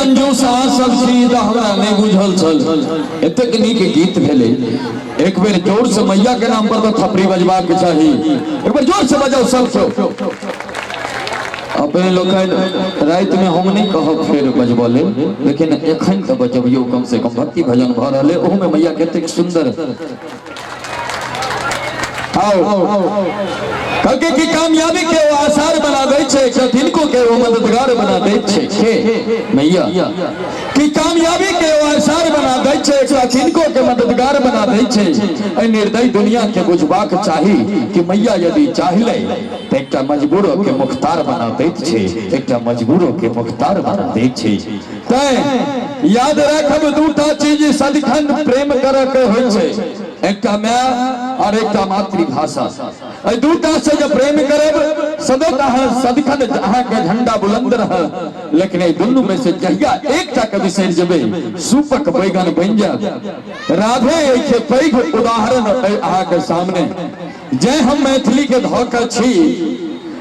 कंजूस सब चीज हमरा नहीं बुझल छल। एतेक नीक गीत भेले, एक बेर जोर से मैया के नाम पर तो थपड़ी बजबा के चाही। एक बार जोर से बजाओ सब क्यों अपने लोग रात में हम नहीं कहब फिर बजबले, लेकिन एखन तो बजबियो कम से कम भक्ति भजन भ रहे ओह में मैया कतेक सुंदर कलके की कामयाबी के वो आसार बना दे छे, कठिनको के वो मददगार बना दे छे। के मैया की कामयाबी के वो आसार बना दे छे, कठिनको के मददगार बना दे छे। ए निर्दयी दुनिया के बुझबाक चाही कि मैया यदि चाहिले तो एकटा मजबूरो के मुख्तार बना दे छे, एकटा मजबूरो के मुख्तार बना दे छे। तै याद रखब दूटा चीज सदिखन प्रेम करे के होय छे, एकटा माय और एकटा मातृभाषा। ए दूटा से जब प्रेम करब सदिखन अहाँ के झंडा बुलंद रह, लेकिन ए दुनू में से जहिया एकटा के बिसर जेबे सूपक बैगन बन जाब। राधे के पैघ उदाहरण अहाँ के सामने जे हम मैथिली के धक छी,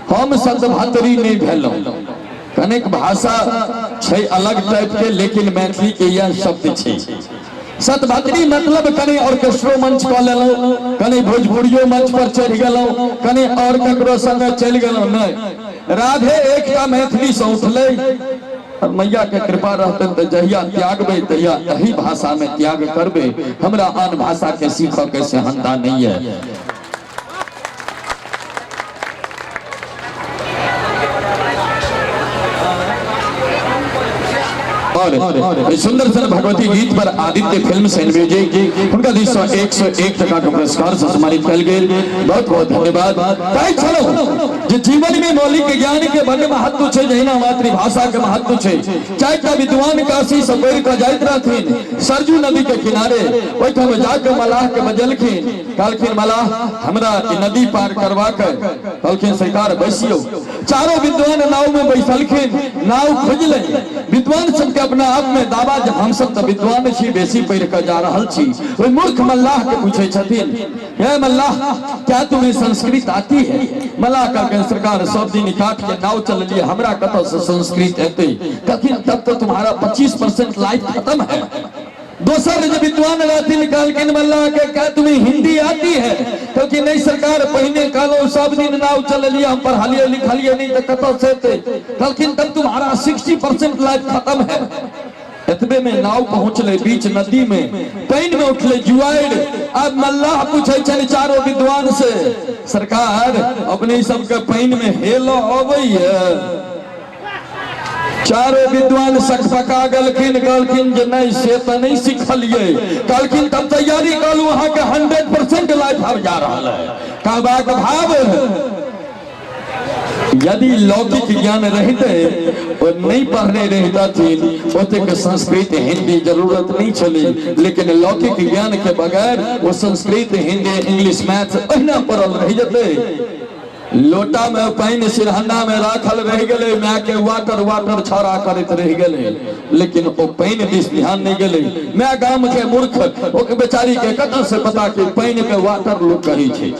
हम सतभातरी नहीं भेलौ। कनेक भाषा छै अलग टाइप के, लेकिन मैथिली के यह शब्द छै सतभातरी मतलब कने ऑर्केस्ट्रो मंच क लेलौ, कने भोजपुरियो मंच पर चढ़ गेलौ, कने और ककरो संग चल गेलौ। नहीं, राधे एकटा मैथिली से उठले और मैया के कृपा रहते तो जहिया त्यागबे तहिया यही भाषा में त्याग करबे। हमरा आन भाषा के सीखो के सेहनता नहीं है। और सुंदर सन भगवती गीत पर आदित्य फिल्म एंड म्यूजिक उनका 101 टका का पुरस्कार से सम्मानित कल गए। बहुत बहुत धन्यवाद। चलो जो जीवन में मौलिक ज्ञान के बड़े महत्व छे, जहिना मातृभाषा के महत्व छे। चाहे विद्वान काशी से पैर का जाइत रहथिन सरजू नदी के किनारे, ओइठाम जाके मलाह के बजलखिन, कहलखिन मलाह हमरा नदी पार करवा के, कहलखिन सरकार बैसियो। चारों विद्वान नाव में बैसलखिन, नाव खुजले। विद्वान सबके अपना आप में दावा जब हम सब तो विद्वान छी, बेसी पढ़ कर जा रहल छी। वो मूर्ख मल्लाह के पूछे छथिन, हे मल्लाह क्या तुम्हें संस्कृत आती है? मल्लाह कहलखिन सरकार सब दिन काट के नाव चल लिए, हमरा कतौ से संस्कृत एते? कहलखिन तब तो तुम्हारा 25% लाइफ खत्म है। दोसर जब विद्वान रहथिन कहलखिन मल्लाह के क्या तुम्हें हिंदी आती है? क्योंकि नहीं सरकार पहिने कहलो सब दिन नाव चल लिया, हम पढ़लिए लिखलिए नहीं तो कतौ से थे। कहलखिन तब तुम्हारा 60% लाइफ खत्म है। एतबे में नाव पहुंचले बीच नदी में, पानी में उठले जुआर। अब मल्लाह पूछे छन चारों विद्वान से, सरकार अपने सबके पानी में हेलो अबैया? चारों विद्वान सकपका गलखिन, कहलखिन जे नहीं से तो नहीं सिखलिए। कहलखिन तब तैयारी करू, अहाँ के 100% लाइफ अब जा रहा है। कहबाक भाव यदि लौकिक ज्ञान रहते और नहीं पढ़ने रहता थी ओते संस्कृत हिंदी जरूरत नहीं चली, लेकिन लौकिक ज्ञान के बगैर वो संस्कृत हिंदी इंग्लिश मैथ अहिना पढ़ल रह जते। लोटा में पानी सिरहना में राखल रह गए, मैं के वाटर वाटर छाड़ा करत रह गए, लेकिन वो पानी दिस ध्यान नहीं गए। मैं गांव के मूर्ख ओ बेचारी के कतौ से पता कि पानी के वाटर लोग कही छे।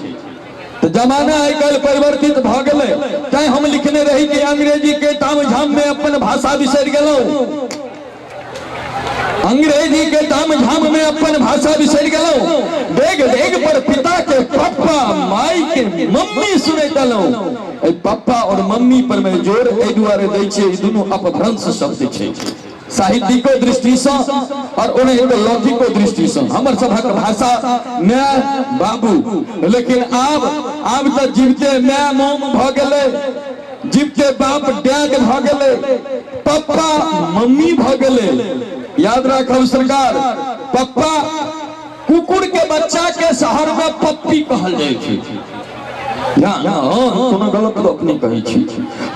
तो जमाना आई कल परिवर्तित भ गए। चाहे हम लिखने रही कि अंग्रेजी के ताम झाम में अपन भाषा बिसर गेलौ, अंग्रेजी के ताम झाम में अपन भाषा बिसर गेलौ। डेग डेग पर पिता के पप्पा माई के मम्मी सुने चलो। पप्पा और मम्मी पर मैं जोर ए दुआरे दै छै, दुनू अपभ्रंश शब्द छै। साहित्यिको दृष्टि से और उन्हें लौकिको दृष्टि से हमर सभक भाषा माय बाबू, लेकिन आब तो जीवते माय मोम भ गेले, जीवते बाप डैड भ गेले, पप्पा मम्मी भ गेले। याद रखब सरकार, पप्पा कुकुर के बच्चा के शहर में पप्पी कहल जाय छै। कोनो गलत लोक नहीं कहै छी।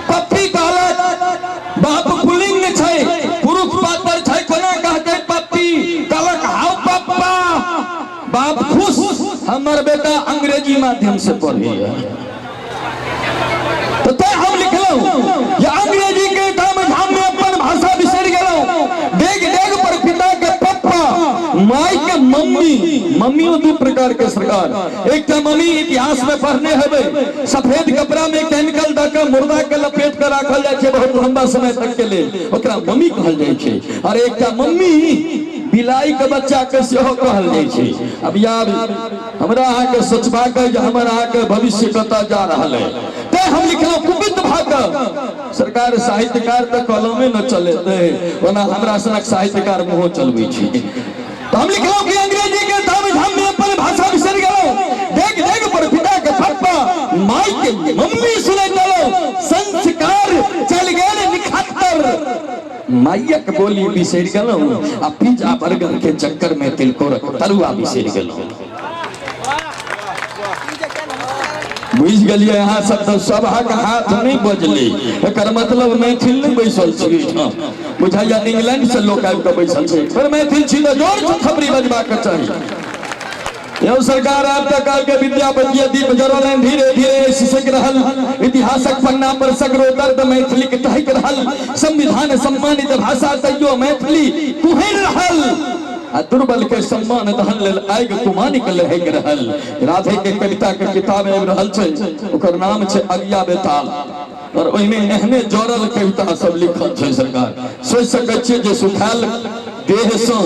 पप्पी कहलक, बाप पुलिंग छै, पुरुष पात्र छै, कोना कहते पप्पी? कहलक हाउ पप्पा। बाप खुश, हमर बेटा अंग्रेजी माध्यम से पढ़े है। तो तै हम लिखलौ या अंग्रेजी के ताम झाम में अपन भाषा बिसर गेलौ। डेग डेग पर पिता के पप्पा, माई के मम्मी, मम्मियों दो प्रकार के सरकार। एक मम्मी इतिहास में पढ़ने हवे सफेद कपड़ा में केमिकल दकर मुर्दा के लपेट कर रखल जाय छै बहुत लंबा समय तक के लिए, ओकरा मम्मी कहल जाय छै। और एक मम्मी बिलाई के बच्चा के सेहो कहल जाय छै। अब यार हमरा अहाँ के सोचबा के जे हमर अहाँ के भविष्य कतऽ जा रहल है, ते हम लिखलहुँ कुपित भाग सरकार साहित्यकार तो कलमे न चलेते, ओना हमरा सनक साहित्यकार मुँह चलबै छै। तो हम लिखलहुँ कि अंग्रेजी के दाम झाम में अपन भाषा बिसरि गेलहुँ, देख देख पर पिता के फटपा माई के मम्मी सुनै देलहुँ, संस्कार चल गेल निखत्तर। माइयक बोली बिसरि गेलहुँ आ पिज्जा बर्गर के चक्कर में तिलकोरक तरुआ बिसरि गेलहुँ। बुझ गेलिए यहाँ सब तो सभक हाथ नहीं बजले, एकर मतलब मैथिल नहीं बैसल छी, बुझाइया इंग्लैंड से लोग आबि के बैसल छै, पर मैथिल छी तो जोर से खबरी बजबा के चाहिए। यौ सरकार आप तक के विद्यापति दीप जरल धीरे धीरे सिसक रहल, इतिहासक पन्ना पर सगरो दर्द मैथिली के टहक रहल, संविधान सम्मानित भाषा तैयो मैथिली कुहर रहल, आ दुर्बल के सम्मान दहन लेल आगि कुमानिक लहक रहल। राधे के कविता के किताब आबि रहल छै, ओकर नाम छै अगिया बेताल, और ओहिमे एहने जोड़ल कविता सब लिखल छै। सरकार सोचि सकै छियै जे सुखायल देह सँ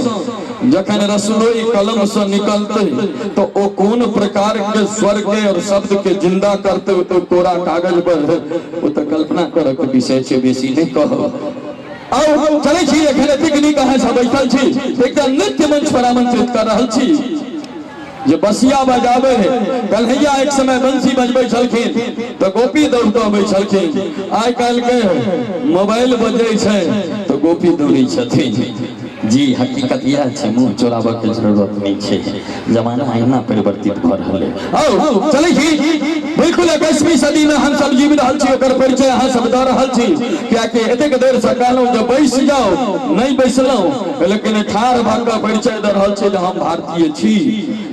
जखन रसलोई कलम से निकलते तो ओ कोन प्रकार के स्वर के और शब्द के जिंदा करते, तो कोरा कागज पर वो तो कल्पना करऽ के विषय छै, बेसी नहीं कहब। आओ चले छी एखन पिकनिक अहाँ सब बैठल छी, एकटा नृत्य मंच पर आमंत्रित कर रहल छी जे बसिया बजाबे है। कन्हैया एक समय बंसी बजबै छलखिन तो गोपी दौड़बै छलखिन, आइ काल्हि के मोबाइल बजै छै तो गोपी दौड़ै छथिन। जी हकीकत यह है, मुंह चोराबे के जरूरत नहीं है, जमाना अहिना परिवर्तित भ रहल है। आओ चलै छी, बिल्कुल 21वीं सदी में हम सब जीव रहल छी, ओकर परिचय अहाँ सब द रहल छी, कियाकि एतेक देर से कहलहुँ जे बैस जाओ, नहीं बैसलहुँ, लेकिन ठाढ़ भऽ कऽ परिचय द रहल छी जे हम भारतीय छी।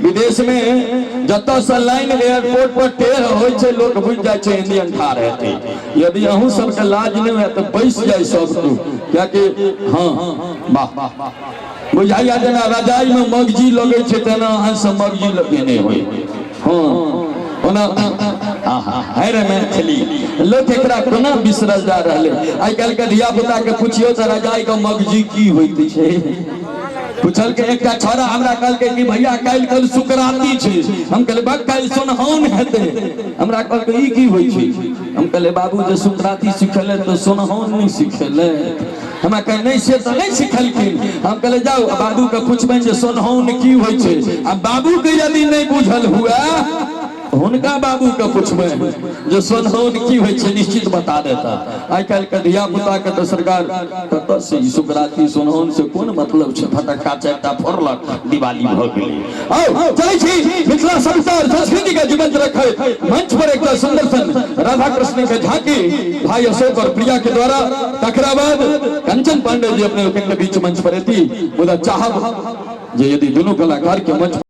विदेश में जतऽ से लाइन एयरपोर्ट पर टेढ़ होइ छै लोग बुझ जाय छै इंडियन ठाढ़ हेतै, यदि अहूँ सबके लाज नहीं है तो बैस जाय सब लोग, कियाकि हाँ वाह बुझाइया जेना रजाई में मगजी लगे छै तेना अहाँ सब मगजी लगेने होय। हाँ ओना है रे मैथिली लोक एकरा कोना बिसरल जा रहले। आइ काल्हि के धिया पुता के पूछियो तो रजाई के मगजी की होइत छै, पूछल के एकटा छोरा हमरा कहलकै कि भैया काल्हि कल शुक्राती छै, हम कहले बा काल्हि सोनहान हेतै, हमरा कहलकै ई की होइ छै, हम कहले बाबू जे शुक्राती सिखेले तो सोनहान नहीं सिखेले, हमरा कहे नहीं से तो नहीं सिखलखिन, हम कहले जाओ बाबू के पूछबनि जे सोनहान की होइ छै, आ बाबू के यदि नहीं बुझल हुआ हुनका बाबू के पूछबे जो सोनहान की होइ छै निश्चित बता देता। आइ काल्हि के धिया पुता के तो सरकार कतऽ से शुक्राती सोनहान से कोन मतलब छै, फटक्का चारिटा फोड़लक दिवाली भ गेलै। आओ चलै छी मिथिला सभ्यता और संस्कृति के जीवंत रखे मंच पर एकटा सुंदर सन राधा कृष्ण के झांकी भाई अशोक और प्रिया के द्वारा, तकरा बाद कंचन पांडे जी अपने लोगन के बीच मंच पर एती, मुदा चाहब जे यदि दोनों कलाकार के मंच